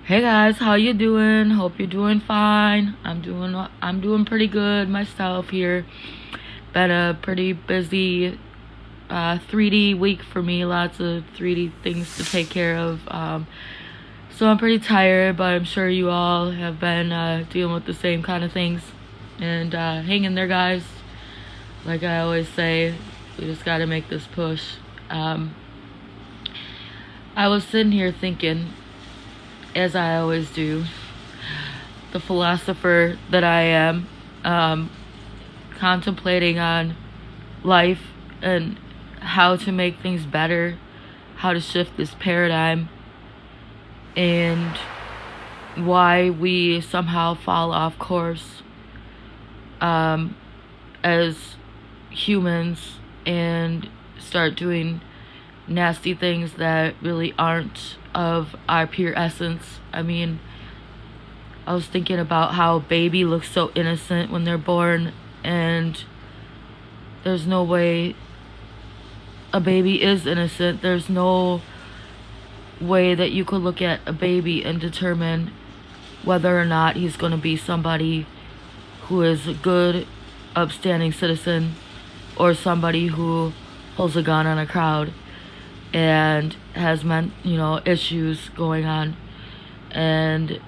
Hey guys, how you doing? Hope you're doing fine. I'm doing pretty good myself here. Been a pretty busy 3D week for me. Lots of 3D things to take care of. So I'm pretty tired, but I'm sure you all have been dealing with the same kind of things. And hang in there, guys. Like I always say, we just got to make this push. Um, I was sitting here thinking, as I always do, the philosopher that I am, um, contemplating on life and how to make things better, how to shift this paradigm, and why we somehow fall off course um, as humans and start doing nasty things that really aren't of our pure essence. I mean, I was thinking about how a baby looks so innocent when they're born, and there's no way a baby is innocent. There's no way that you could look at a baby and determine whether or not he's going to be somebody who is a good, upstanding citizen or somebody who pulls a gun on a crowd and has issues going on. And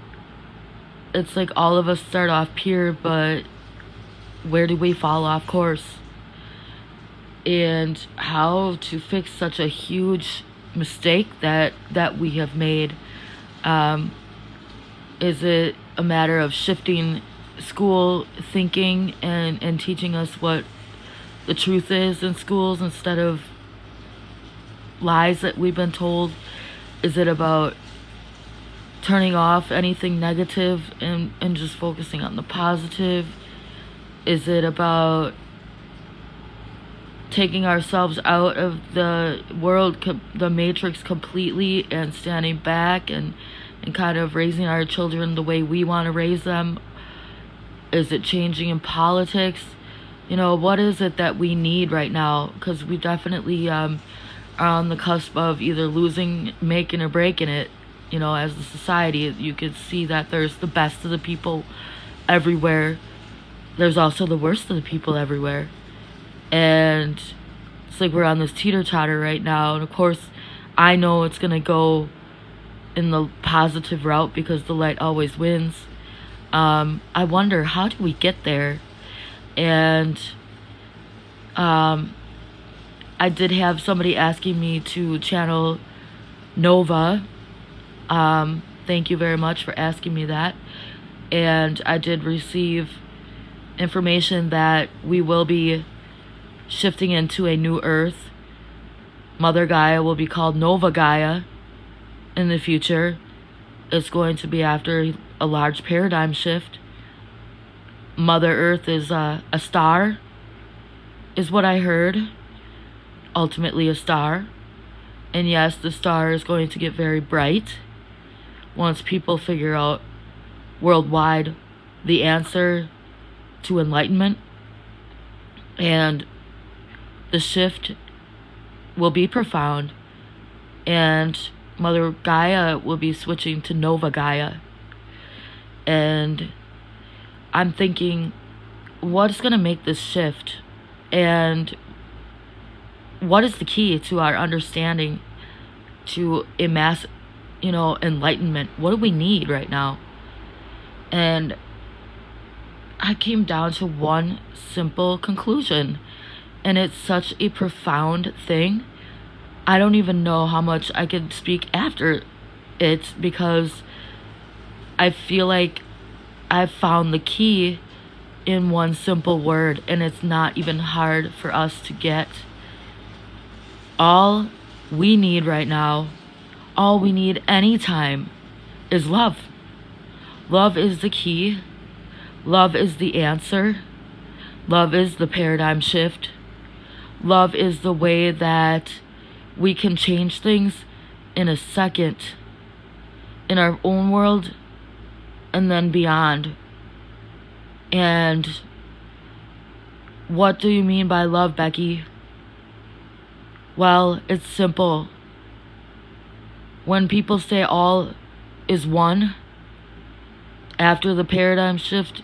it's like all of us start off pure, but where do we fall off course? And how to fix such a huge mistake that we have made. Is it a matter of shifting school thinking and teaching us what the truth is in schools instead of lies that we've been told? Is it about turning off anything negative and just focusing on the positive? Is it about taking ourselves out of the world, the matrix completely, and standing back and kind of raising our children the way we want to raise them? Is it changing in politics? What is it that we need right now? Because we definitely are on the cusp of either losing, making, or breaking it. As a society, you could see that there's the best of the people everywhere. There's also the worst of the people everywhere. And it's like we're on this teeter-totter right now. And of course, I know it's going to go in the positive route because the light always wins. I wonder, how do we get there? And I did have somebody asking me to channel Nova. Thank you very much for asking me that. And I did receive information that we will be shifting into a new earth. Mother Gaia will be called Nova Gaia in the future. It's going to be after a large paradigm shift. Mother Earth is a star, is what I heard. Ultimately a star. And yes, the star is going to get very bright once people figure out worldwide the answer to enlightenment. And the shift will be profound. And Mother Gaia will be switching to Nova Gaia. And I'm thinking, what's going to make this shift? And what is the key to our understanding to enlightenment? What do we need right now? And I came down to one simple conclusion. And it's such a profound thing. I don't even know how much I could speak after it, because I feel like I've found the key in one simple word, and it's not even hard for us to get. All we need right now, all we need anytime, is love. Love is the key. Love is the answer. Love is the paradigm shift. Love is the way that we can change things in a second in our own world and then beyond. And what do you mean by love, Becky? Well, it's simple. When people say all is one. After the paradigm shift,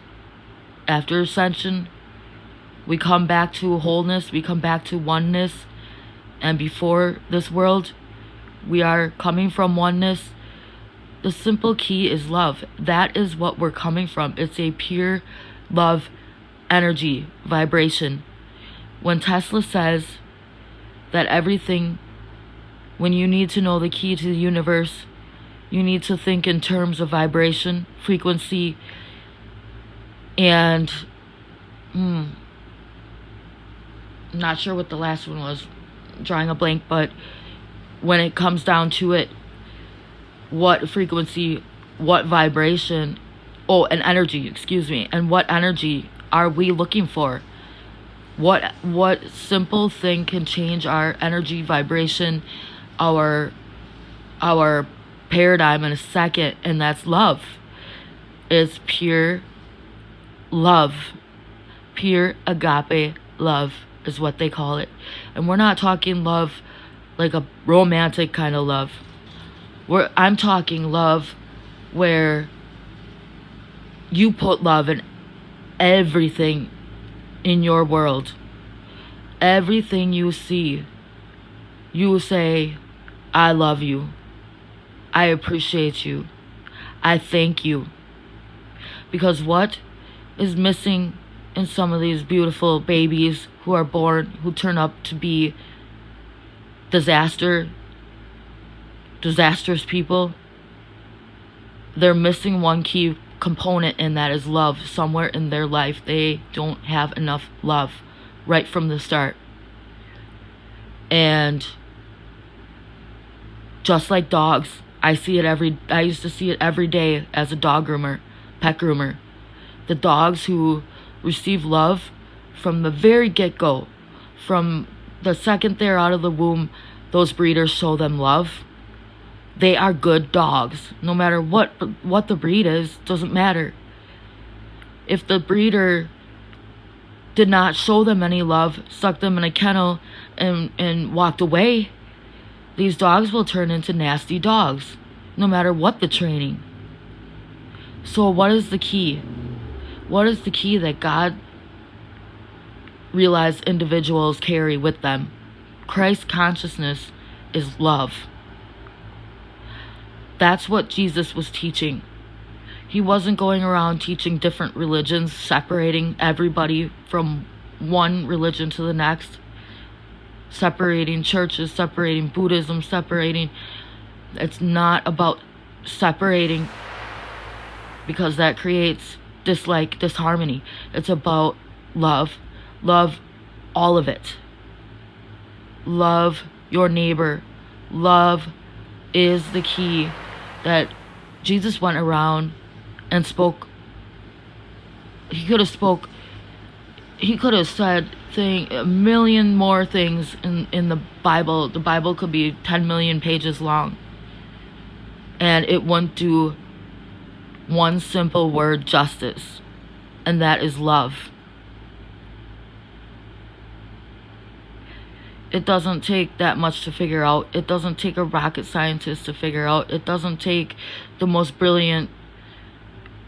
after ascension, we come back to wholeness, we come back to oneness. And before this world, we are coming from oneness. The simple key is love. That is what we're coming from. It's a pure love energy, vibration. When Tesla says that everything, when you need to know the key to the universe, you need to think in terms of vibration, frequency, and I'm not sure what the last one was, drawing a blank, but when it comes down to it, what frequency, what vibration, and energy, excuse me, and what energy are we looking for? What simple thing can change our energy, vibration, our paradigm in a second? And that's love. It's pure love. Pure agape love is what they call it. And we're not talking love like a romantic kind of love. I'm talking love where you put love in everything in your world. Everything you see, you say, I love you. I appreciate you. I thank you. Because what is missing in some of these beautiful babies who are born, who turn up to be disastrous people? They're missing one key component, and that is love. Somewhere in their life, they don't have enough love right from the start. And just like dogs, I used to see it every day as a dog groomer, pet groomer. The dogs who receive love from the very get-go, from the second they're out of the womb, those breeders show them love. They are good dogs. No matter what the breed is, doesn't matter. If the breeder did not show them any love, stuck them in a kennel and walked away, these dogs will turn into nasty dogs, no matter what the training. So what is the key? What is the key that God realized individuals carry with them? Christ consciousness is love. That's what Jesus was teaching. He wasn't going around teaching different religions, separating everybody from one religion to the next, separating churches, separating Buddhism, separating. It's not about separating, because that creates dislike, disharmony. It's about love. Love all of it. Love your neighbor. Love is the key that Jesus went around and spoke. He could have said a million more things in the Bible. The Bible could be 10 million pages long, and it wouldn't do one simple word justice, and that is love. It doesn't take that much to figure out. It doesn't take a rocket scientist to figure out. It doesn't take the most brilliant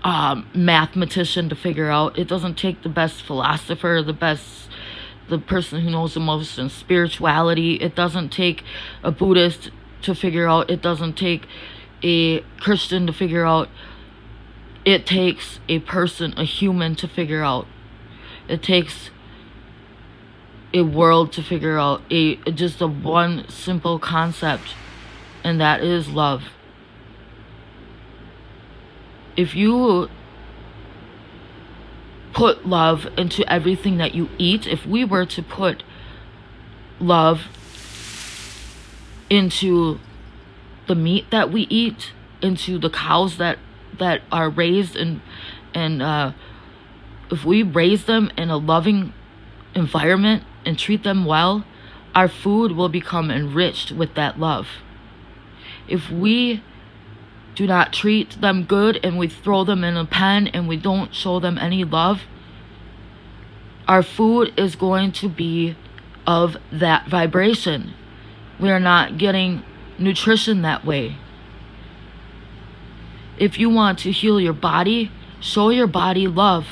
mathematician to figure out. It doesn't take the best philosopher, the person who knows the most in spirituality. It doesn't take a Buddhist to figure out. It doesn't take a Christian to figure out. It takes a person, a human, to figure out. It takes a world to figure out, just a one simple concept, and that is love. If you put love into everything that you eat, if we were to put love into the meat that we eat, into the cows that are raised, and if we raise them in a loving environment and treat them well, our food will become enriched with that love. If we do not treat them good and we throw them in a pen and we don't show them any love, our food is going to be of that vibration. We are not getting nutrition that way. If you want to heal your body, show your body love.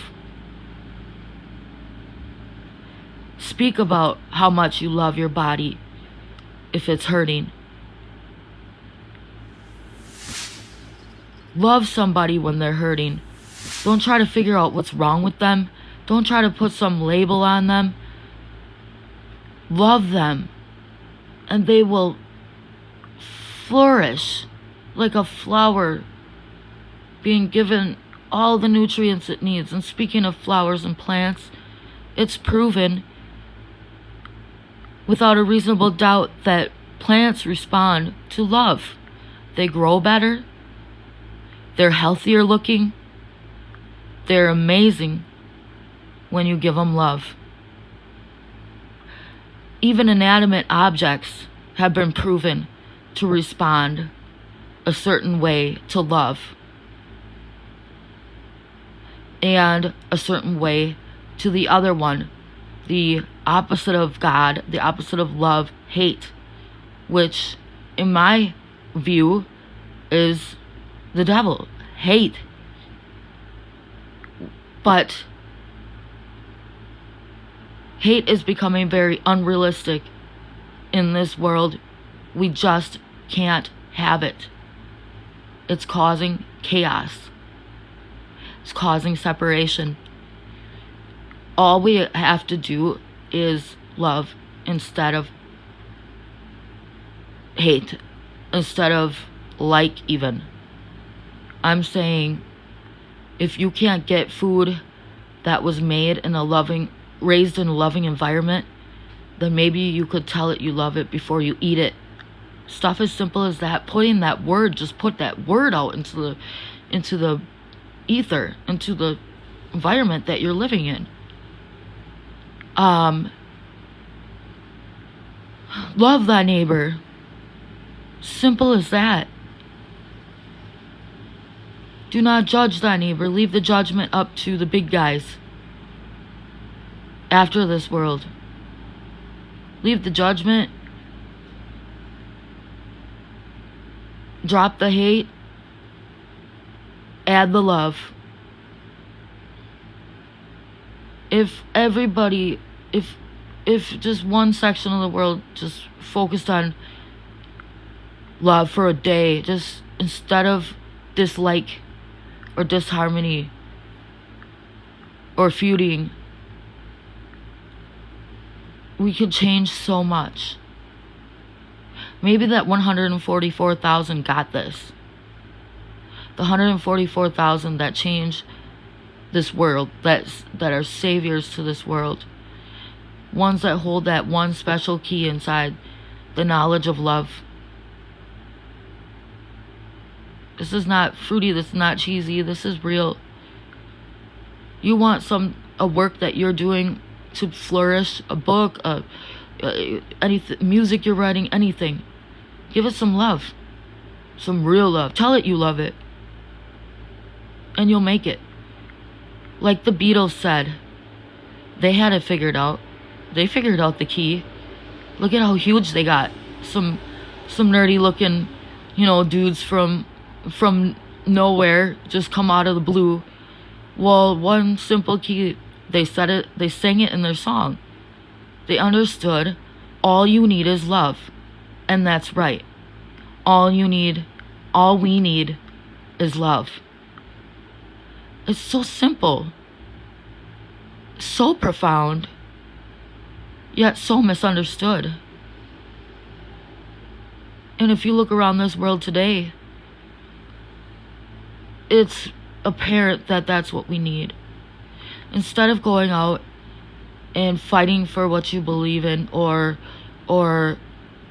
Speak about how much you love your body if it's hurting. Love somebody when they're hurting. Don't try to figure out what's wrong with them. Don't try to put some label on them. Love them, and they will flourish like a flower, being given all the nutrients it needs. And speaking of flowers and plants, it's proven without a reasonable doubt that plants respond to love. They grow better. They're healthier looking. They're amazing when you give them love. Even inanimate objects have been proven to respond a certain way to love, and a certain way to the other one, the opposite of God, the opposite of love, hate, which in my view is the devil. Hate. But hate is becoming very unrealistic in this world. We just can't have it. It's causing chaos. It's causing separation. All we have to do is love instead of hate, instead of like even. I'm saying, if you can't get food that was made in a loving, raised in a loving environment, then maybe you could tell it you love it before you eat it. Stuff as simple as that. Putting that word, just put that word out into the ether, into the environment that you're living in. Love thy neighbor. Simple as that. Do not judge thy neighbor. Leave the judgment up to the big guys after this world. Leave the judgment. Drop the hate. Add the love. If everybody, if just one section of the world just focused on love for a day, just instead of dislike or disharmony or feuding, we could change so much. Maybe that 144,000 got this. The 144,000 that change this world, that are saviors to this world. Ones that hold that one special key inside, the knowledge of love. This is not fruity, this is not cheesy, this is real. You want a work that you're doing to flourish, a book, anything, music you're writing, anything. Give it some love. Some real love. Tell it you love it. And you'll make it. Like the Beatles said, they had it figured out. They figured out the key. Look at how huge they got. Some nerdy looking, dudes from nowhere just come out of the blue. Well, one simple key, they sang it in their song. They understood all you need is love. And that's right. All we need is love. It's so simple, so profound, yet so misunderstood. And if you look around this world today, it's apparent that that's what we need. Instead of going out and fighting for what you believe in, or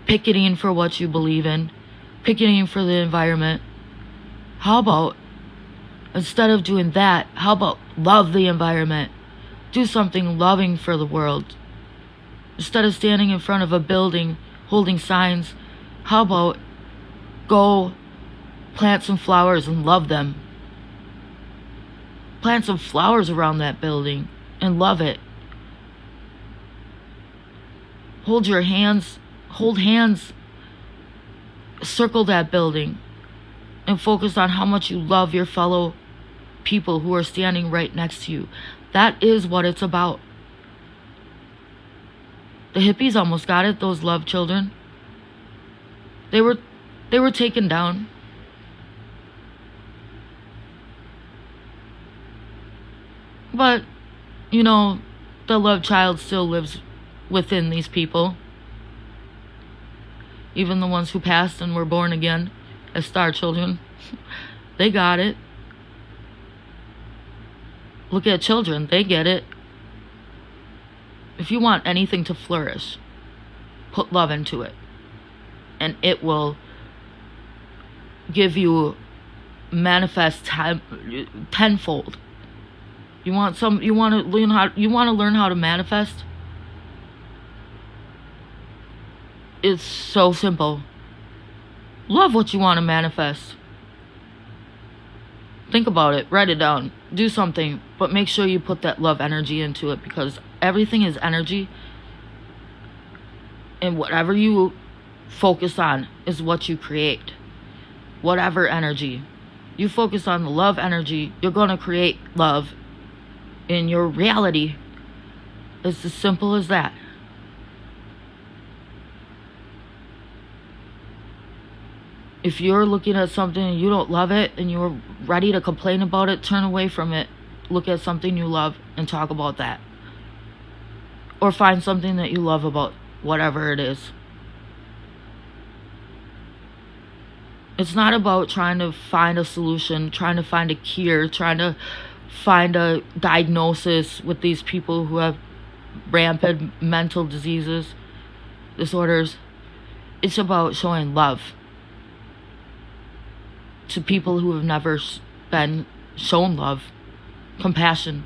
picketing for what you believe in, picketing for the environment, how about, instead of doing that, how about love the environment? Do something loving for the world. Instead of standing in front of a building holding signs, how about go plant some flowers and love them? Plant some flowers around that building and love it. Hold hands, circle that building. and focus on how much you love your fellow people who are standing right next to you. That is what it's about. The hippies almost got it, those love children. They were taken down. But, you know, the love child still lives within these people. Even the ones who passed and were born again as star children, they got it. Look at children, they get it. If you want anything to flourish, put love into it. And it will give you manifest tenfold. You want to learn how to manifest? It's so simple. Love what you want to manifest. Think about it, write it down, do something, but make sure you put that love energy into it, because everything is energy, and whatever you focus on is what you create. Whatever energy you focus on, the love energy, you're going to create love in your reality. It's as simple as that. If you're looking at something and you don't love it and you're ready to complain about it, turn away from it. Look at something you love and talk about that. Or find something that you love about whatever it is. It's not about trying to find a solution, trying to find a cure, trying to find a diagnosis with these people who have rampant mental diseases, disorders. It's about showing love to people who have never been shown love, compassion.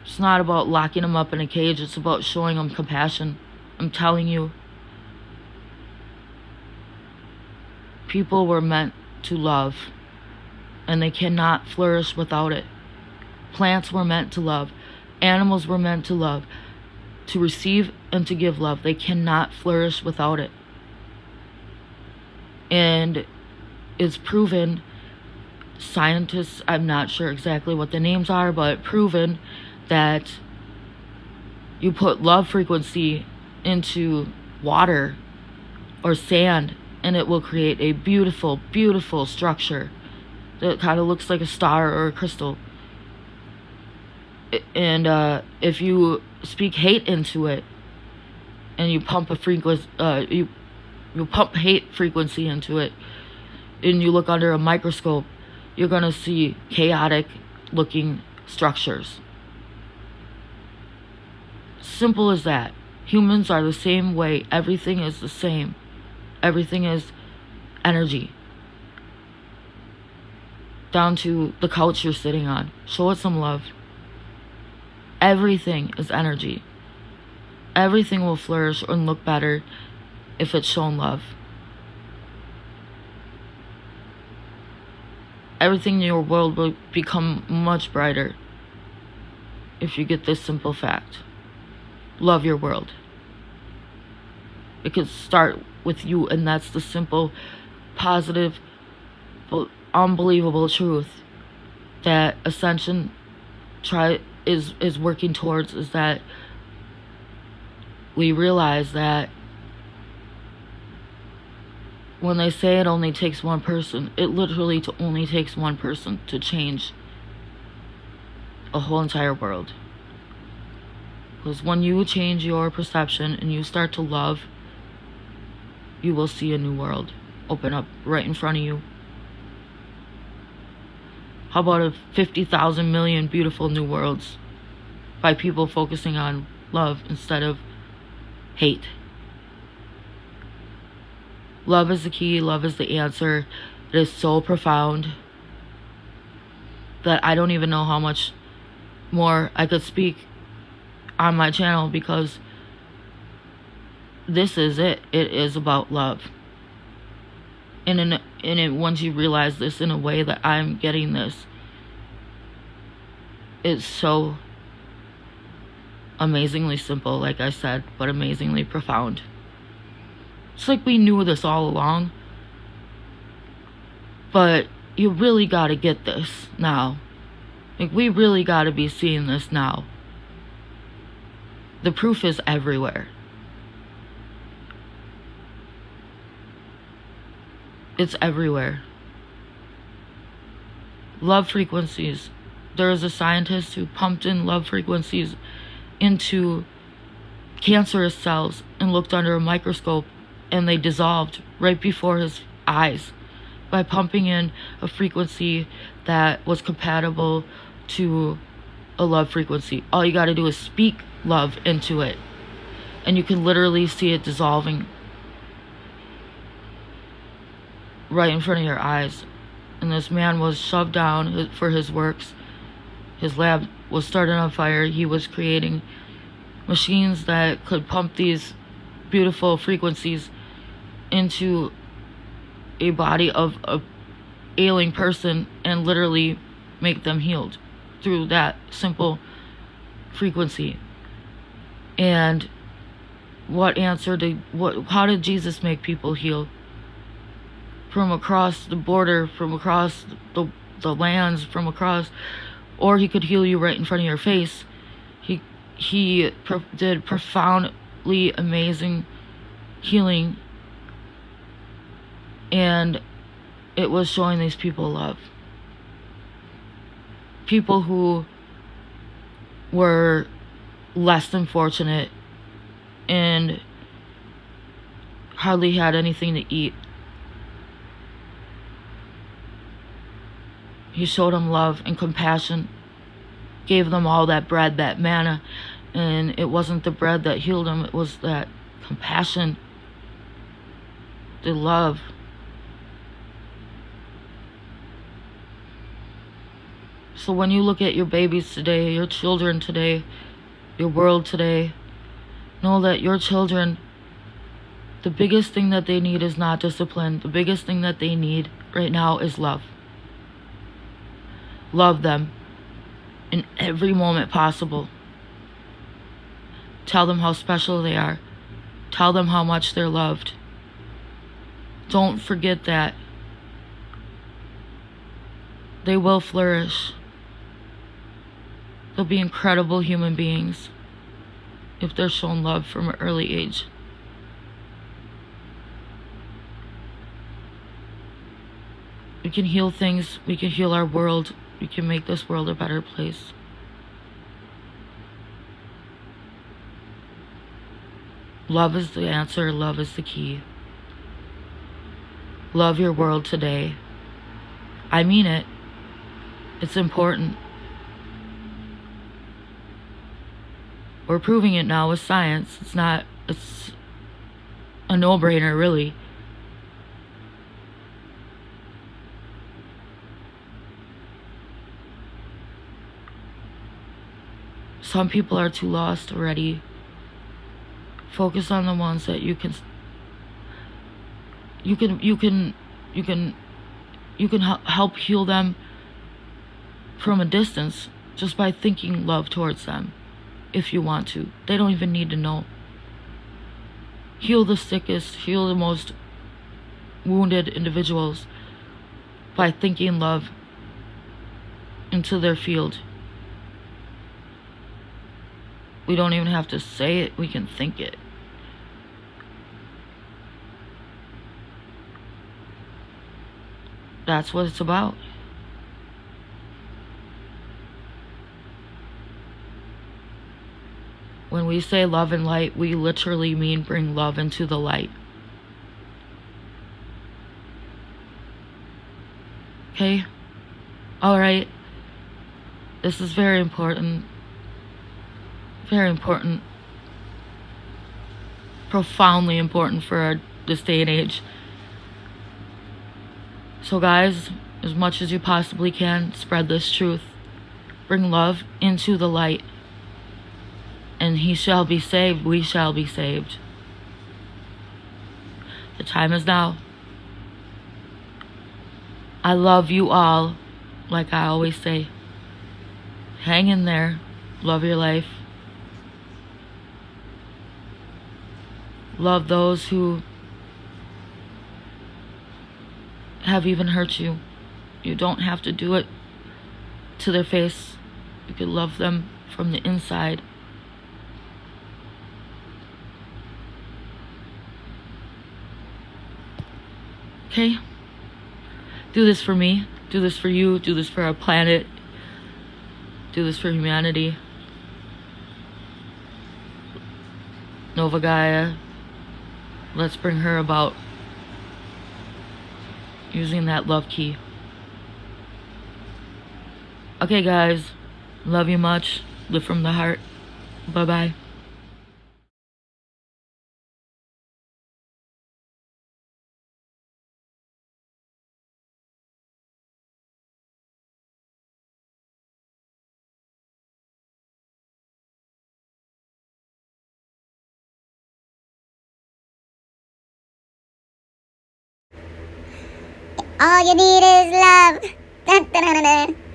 It's not about locking them up in a cage, it's about showing them compassion. I'm telling you, people were meant to love, and they cannot flourish without it. Plants were meant to love. Animals were meant to love, to receive and to give love. They cannot flourish without it. And it's proven, scientists, I'm not sure exactly what the names are, but proven that you put love frequency into water or sand and it will create a beautiful, beautiful structure that kind of looks like a star or a crystal. And if you speak hate into it and you pump a frequency, you pump hate frequency into it, and you look under a microscope, you're going to see chaotic looking structures. Simple as that. Humans are the same way. Everything is the same. Everything is energy. Down to the couch you're sitting on. Show it some love. Everything is energy. Everything will flourish and look better if it's shown love. Everything in your world will become much brighter if you get this simple fact. Love your world. It could start with you, and that's the simple, positive, unbelievable truth that Ascension is working towards, is that we realize that when they say it only takes one person, it literally only takes one person to change a whole entire world. Because when you change your perception and you start to love, you will see a new world open up right in front of you. How about a 50,000 million beautiful new worlds by people focusing on love instead of hate? Love is the key. Love is the answer. It is so profound that I don't even know how much more I could speak on my channel, because this is it. It is about love. And once you realize this in a way that I'm getting this, it's so amazingly simple, like I said, but amazingly profound. It's like we knew this all along. But you really gotta get this now. Like, we really gotta be seeing this now. The proof is everywhere. It's everywhere. Love frequencies. There is a scientist who pumped in love frequencies into cancerous cells and looked under a microscope, and they dissolved right before his eyes by pumping in a frequency that was compatible to a love frequency. All you got to do is speak love into it, and you can literally see it dissolving right in front of your eyes. And this man was shoved down for his works. His lab was started on fire. He was creating machines that could pump these beautiful frequencies into a body of a ailing person and literally make them healed through that simple frequency. And how did Jesus make people heal? From across the border, from across the lands, from across, or he could heal you right in front of your face. He did profoundly amazing healing, and it was showing these people love. People who were less than fortunate and hardly had anything to eat. He showed them love and compassion, gave them all that bread, that manna, and it wasn't the bread that healed them, it was that compassion, the love. So when you look at your babies today, your children today, your world today, know that your children, the biggest thing that they need is not discipline. The biggest thing that they need right now is love. Love them in every moment possible. Tell them how special they are. Tell them how much they're loved. Don't forget that. They will flourish. They'll be incredible human beings if they're shown love from an early age. We can heal things. We can heal our world. We can make this world a better place. Love is the answer. Love is the key. Love your world today. I mean it. It's important. We're proving it now with science. It's a no-brainer, really. Some people are too lost already. Focus on the ones that you can help heal them from a distance just by thinking love towards them, if you want to. They don't even need to know. Heal the sickest, heal the most wounded individuals by thinking love into their field. We don't even have to say it, we can think it. That's what it's about. When we say love and light, we literally mean bring love into the light. Okay? Alright. This is very important. Very important. Profoundly important for this day and age. So guys, as much as you possibly can, spread this truth. Bring love into the light. And he shall be saved, we shall be saved. The time is now. I love you all, like I always say. Hang in there. Love your life. Love those who have even hurt you. You don't have to do it to their face. You can love them from the inside. Okay? Do this for me. Do this for you. Do this for our planet. Do this for humanity. Nova Gaia. Let's bring her about using that love key. Okay, guys. Love you much. Live from the heart. Bye-bye. All you need is love. Dun, dun, dun, dun, dun.